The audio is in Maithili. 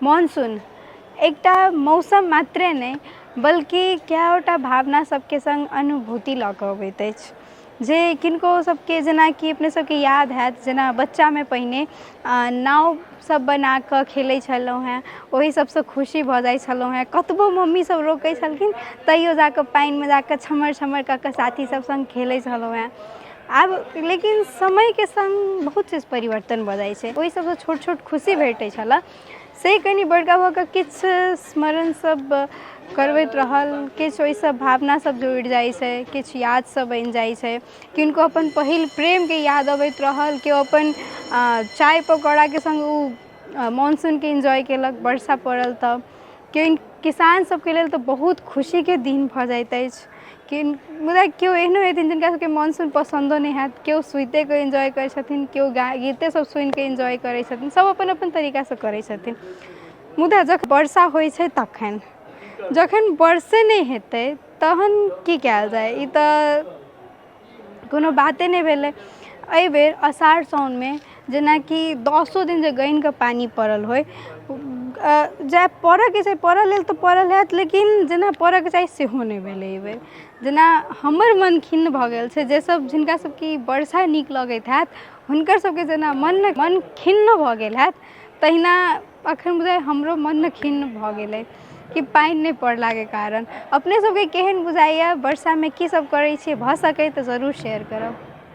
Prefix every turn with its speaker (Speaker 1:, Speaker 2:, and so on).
Speaker 1: मानसून एकटा मौसम मात्रे नहीं बल्कि कएटा भावना सबके संग अनुभूति लऽ कऽ अबैत अछि जे किनको सबके जेना कि अपने सबके याद हैत जेना बच्चा में पहिने नाव सब बना कऽ खेलै छलहुँ हेँ ओहि सबसँ खुशी भऽ जाइ छलहुँ हेँ कतबो मम्मी सब रोकै छलखिन तैयो जाकऽ पानिमे जाकऽ छमर छमर कऽ कऽ साथी सब संग खेलै छलहुँ हेँ। आब लेकिन समय के संग बहुत चीज परिवर्तन भऽ जाइ छै ओहि सबसँ छोट छोट खुशी भेटै छलै से कनि बड़का भऽ कऽ किछु स्मरण सब करबैत रहल किछु ओहिसँ भावना सब जुड़ि जाइ छै किछु याद सब बनि जाइ छै किनको अपन पहिल प्रेम के याद अबैत रहल केओ अपन चाय पकौड़ा के संग ओ मानसून के एंजॉय केलक वर्षा पड़ल तऽ केओ किसान सबके लेल तऽ बहुत खुशी के दिन भऽ जाइत अछि कि मुदा केओ एहनो हेथिन जिनका सबके मानसून पसंदो नहीं हैत केओ सुते के एंजॉय करै छथिन केओ गीते सब सुनि के एंजॉय करै छथिन सब अपन अपन तरीका से करै छथिन। मुदा जखन वर्षा होइ छै तखन जखन वर्षे नहीं हेतै तहन की कयल जाय ई तऽ कोनो बाते नहीं भेलै। एहि बेर अषाढ़ साउन में जेनाकि 10 दिन जे गनि कऽ पानी पड़ल होय जे पड़ऽ के छै पड़ल लेल तऽ पड़ल हैत लेकिन जेना पड़ऽ के चाही सेहो नहीं भेलै एहि बेर जेना हमर मन खिन्न भऽ गेल छै जे सब जिनका सबके वर्षा नीक लगैत हैत हुनकर सबके जेना मन खिन्न भऽ गेल हैत तहिना अखन बुझाय हमरो मन खिन्न भऽ गेलै कि पानि नहीं पड़लाके कारण। अपने सबके केहन बुझाइए वर्षा में की सब करै छियै भऽ सकै तऽ जरूर शेयर करब।